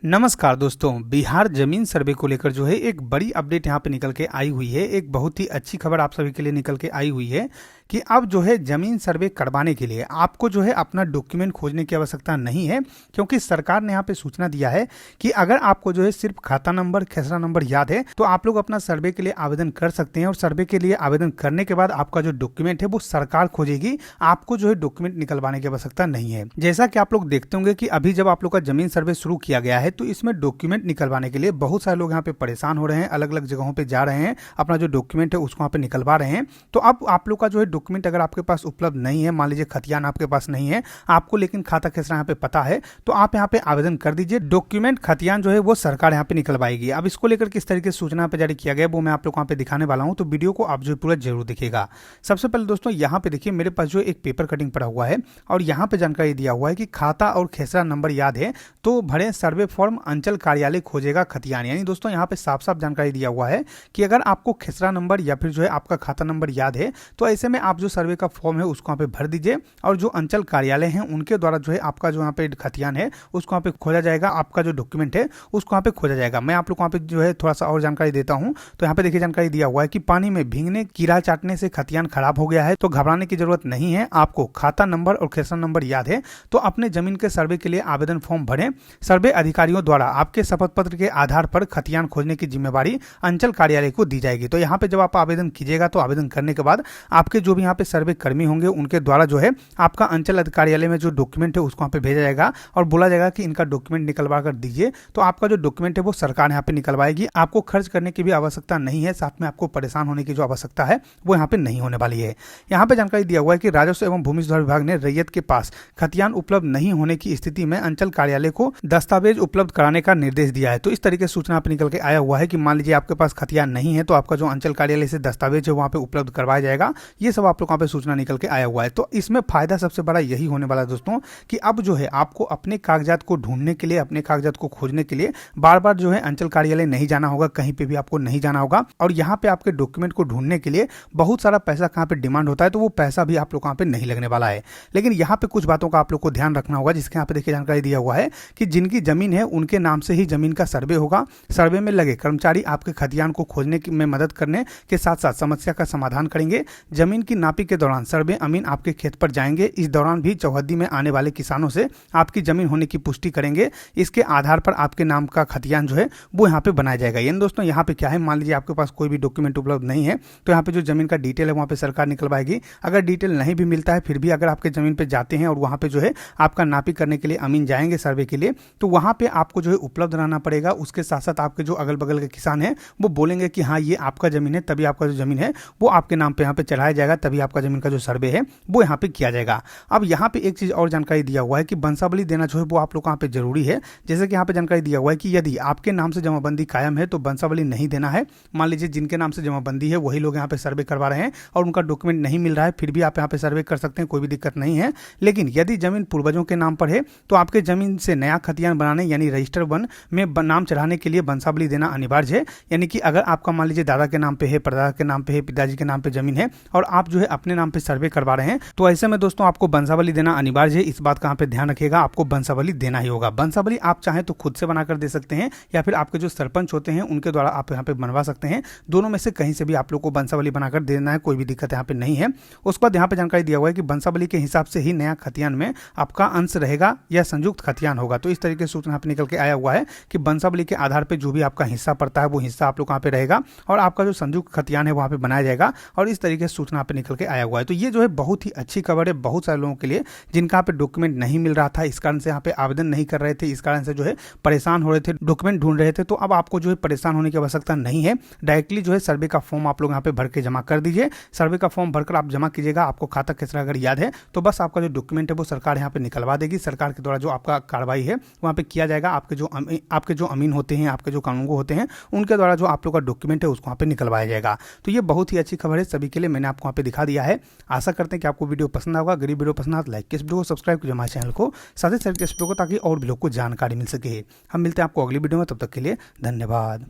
नमस्कार दोस्तों, बिहार जमीन सर्वे को लेकर जो है एक बड़ी अपडेट यहाँ पे निकल के आई हुई है। एक बहुत ही अच्छी खबर आप सभी के लिए निकल के आई हुई है कि अब जो है जमीन सर्वे करवाने के लिए आपको जो है अपना डॉक्यूमेंट खोजने की आवश्यकता नहीं है, क्योंकि सरकार ने यहाँ पे सूचना दिया है कि अगर आपको जो है सिर्फ खाता नंबर, खेसरा नंबर याद है तो आप लोग अपना सर्वे के लिए आवेदन कर सकते हैं। और सर्वे के लिए आवेदन करने के बाद आपका जो डॉक्यूमेंट है वो सरकार खोजेगी, आपको जो है डॉक्यूमेंट निकलवाने की आवश्यकता नहीं है। जैसा कि आप लोग देखते होंगे कि अभी जब आप लोग का जमीन सर्वे शुरू किया गया है तो इसमें डॉक्यूमेंट निकलवाने के लिए बहुत सारे लोग यहाँ पे परेशान हो रहे हैं, अलग अलग जगहों पे जा रहे हैं, अपना जो डॉक्यूमेंट है उसको यहाँ पे निकलवा रहे हैं। तो अब आप लोग का जो है डॉक्यूमेंट अगर आपके पास उपलब्ध नहीं है, मान लीजिए खतियान आपके पास नहीं है, आपको लेकिन खाता खेसरा यहाँ पे पता है, तो आप यहाँ पे आवेदन कर दीजिए। डॉक्यूमेंट खतियान जो है वो सरकार यहाँ पे निकलवाएगी। अब इसको लेकर किस तरीके से सूचना पे जारी किया गया वो मैं आप लोग यहाँ पे दिखाने वाला हूँ, तो वीडियो को आप जो पूरा जरूर देखिएगा। सबसे पहले दोस्तों यहाँ पे देखिए, मेरे पास जो एक पेपर कटिंग पड़ा हुआ है और यहाँ पे जानकारी दिया हुआ है कि खाता और खेसरा नंबर याद है तो भरे सर्वे फॉर्म अंचल कार्यालय खोजेगा खतियान। यानी दोस्तों यहाँ पे साफ साफ जानकारी दिया हुआ है कि अगर आपको खेसरा नंबर या फिर जो है आपका खाता नंबर याद है तो ऐसे में आप जो सर्वे का फॉर्म है उसको यहाँ पे भर दीजिए और जो अंचल कार्यालय है उनके द्वारा जो है आपका जो यहाँ पे खतियान है उसको यहाँ पे खोजा जाएगा, आपका जो डॉक्यूमेंट है उसको यहाँ पे खोजा जाएगा। मैं आप लोग यहाँ पे जो है थोड़ा सा और जानकारी देता हूँ। तो यहाँ पे देखिए जानकारी दिया हुआ है कि पानी में भीगने, कीड़ा चाटने से खतियान खराब हो गया है तो घबराने की जरूरत नहीं है। आपको खाता नंबर और खेसरा नंबर याद है तो अपने जमीन के सर्वे के लिए आवेदन फॉर्म भरें। सर्वे अधिकारियों द्वारा आपके शपथ पत्र के आधार पर खतियान खोजने की जिम्मेवारी अंचल कार्यालय को दी जाएगी। तो यहाँ पे जब आप आवेदन कीजिएगा तो आवेदन करने के बाद आपके जो भी यहाँ पे सर्वे कर्मी होंगे उनके द्वारा जो है आपका अंचल कार्यालय में जो डॉक्यूमेंट है उसको यहाँ पे भेजा जाएगा और बोला जाएगा कि इनका डॉक्यूमेंट निकलवा कर दीजिए। तो आपका जो डॉक्यूमेंट है वो सरकार यहाँ पे निकलवाएगी। आपको खर्च करने की भी आवश्यकता नहीं है, साथ में आपको परेशान होने की जो आवश्यकता है वो यहाँ पे नहीं होने वाली है। यहाँ पे जानकारी दिया हुआ है कि राजस्व एवं भूमि सुधार विभाग ने रैयत के पास खतियान उपलब्ध नहीं होने की स्थिति में अंचल कार्यालय को दस्तावेज उपलब्ध कराने का निर्देश दिया है। तो इस तरीके से सूचना पे निकल के आया हुआ है कि मान लीजिए आपके पास खतियान नहीं है तो आपका जो अंचल कार्यालय से दस्तावेज है वहाँ पे उपलब्ध करवाया जाएगा। ये सब आप लोग वहाँ पे सूचना निकल के आया हुआ है। तो इसमें फायदा सबसे बड़ा यही होने वाला है दोस्तों कि अब जो है आपको अपने कागजात को ढूंढने के लिए, अपने कागजात को खोजने के लिए बार बार जो है अंचल कार्यालय नहीं जाना होगा, कहीं पे भी आपको नहीं जाना होगा। और यहाँ पे आपके डॉक्यूमेंट को ढूंढने के लिए बहुत सारा पैसा कहाँ पे डिमांड होता है, तो वो पैसा भी आप लोग वहाँ पे नहीं लगने वाला है। लेकिन यहाँ पे कुछ बातों का आप लोग को ध्यान रखना होगा, जिसके यहाँ पे देखिए जानकारी दिया हुआ है कि जिनकी जमीन है उनके नाम से ही जमीन का सर्वे होगा। सर्वे में लगे कर्मचारी आपके खतियान को खोजने में मदद करने के साथ साथ समस्या का समाधान करेंगे। जमीन की नापी के दौरान सर्वे अमीन आपके खेत पर जाएंगे। इस दौरान भी चौहद्दी में आने वाले किसानों से आपकी जमीन होने की पुष्टि करेंगे। इसके आधार पर आपके नाम का खतियान जो है वो यहाँ पे बनाया जाएगा। यानी दोस्तों यहाँ पे क्या है, मान लीजिए आपके पास कोई भी डॉक्यूमेंट उपलब्ध नहीं है तो यहाँ पे जो जमीन का डिटेल है वहाँ पे सरकार निकलवाएगी। अगर डिटेल नहीं भी मिलता है फिर भी अगर आपके जमीन पे जाते हैं और वहाँ पे जो है आपका नापी करने के लिए अमीन जाएंगे सर्वे के लिए, तो वहाँ पे आपको जो है उपलब्ध रहना पड़ेगा। उसके साथ साथ आपके जो अगल बगल के किसान हैं वो बोलेंगे कि हाँ ये आपका जमीन है, तभी आपका जो जमीन है वो आपके नाम पे यहाँ पे चढ़ाया जाएगा, तभी आपका जमीन का जो सर्वे है वो यहाँ पे किया जाएगा। अब यहाँ पे एक चीज और जानकारी दिया हुआ है कि वंशावली देना जो है वो आप लोग यहाँ पे जरूरी है। जैसे कि यहाँ पे जानकारी दिया हुआ है कि यदि आपके नाम से जमाबंदी कायम है तो वंशावली नहीं देना है। मान लीजिए जिनके नाम से जमाबंदी है वही लोग यहाँ पे सर्वे करवा रहे हैं और उनका डॉक्यूमेंट नहीं मिल रहा है, फिर भी आप यहाँ पे सर्वे कर सकते हैं, कोई भी दिक्कत नहीं है। लेकिन यदि जमीन पूर्वजों के नाम पर है तो आपके जमीन से नया खतियान बनाने यानी रजिस्टर 1 में नाम चढ़ाने के लिए वंशावली देना अनिवार्य है। यानी कि अगर आपका मान लीजिए दादा के नाम पे है, परदादा के नाम पे है, पिताजी के नाम पे जमीन है और आप जो है अपने नाम पे सर्वे करवा रहे हैं तो ऐसे में दोस्तों आपको वंशावली देना अनिवार्य है। इस बात का यहाँ पे ध्यान रखिएगा, आपको वंशावली देना ही होगा। वंशावली आप चाहें तो खुद से बनाकर दे सकते हैं या फिर आपके जो सरपंच होते हैं उनके द्वारा आप यहाँ पे बनवा सकते हैं। दोनों में से कहीं से भी आप लोग को वंशावली बनाकर देना है, कोई भी दिक्कत यहाँ पे नहीं है। उसके बाद यहाँ पे जानकारी दिया हुआ है कि वंशावली के हिसाब से ही नया खतियान में आपका अंश रहेगा या संयुक्त खतियान होगा। तो इस तरीके से सूचना पे निकल के आया हुआ है कि वंशावली के आधार पर जो भी आपका हिस्सा पड़ता है वो हिस्सा आप लोग यहाँ पे रहेगा और आपका जो संयुक्त खतियान है वहाँ पे बनाया जाएगा। और इस तरीके से सूचना पे निकल के आया हुआ है। तो ये जो है बहुत ही अच्छी खबर है बहुत सारे लोगों के लिए जिनका यहाँ पे डॉक्यूमेंट नहीं मिल रहा था, इस कारण से यहाँ पे आवेदन नहीं कर रहे थे, इस कारण से जो है परेशान हो रहे थे, डॉक्यूमेंट ढूंढ रहे थे। तो अब आपको जो है परेशान होने की आवश्यकता नहीं है। डायरेक्टली जो है सर्वे का फॉर्म आप लोग यहाँ पे भर के जमा कर दीजिए। सर्वे का फॉर्म भरकर आप जमा कीजिएगा। आपको खाता खेसरा अगर याद है तो बस आपका जो डॉक्यूमेंट है वो सरकार यहाँ पे निकलवा देगी। सरकार के द्वारा जो आपका कार्रवाई है वहाँ पे किया जाएगा। आपके जो अमीन होते हैं, आपके जो कानूनगो होते हैं, उनके द्वारा जो आप लोग का डॉक्यूमेंट है उसको वहाँ पे निकलवाया जाएगा। तो ये बहुत ही अच्छी खबर है सभी के लिए, मैंने आपको वहाँ पे दिखा दिया है। आशा करते हैं कि आपको वीडियो पसंद होगा। अगर वीडियो पसंद आए तो लाइक, इस वीडियो को सब्सक्राइब कीजिए हमारे चैनल को, साथ ही शेयर कीजिए इस वीडियो को ताकि और भी लोग को जानकारी मिल सके। हम मिलते हैं आपको अगली वीडियो में, तब तक के लिए धन्यवाद।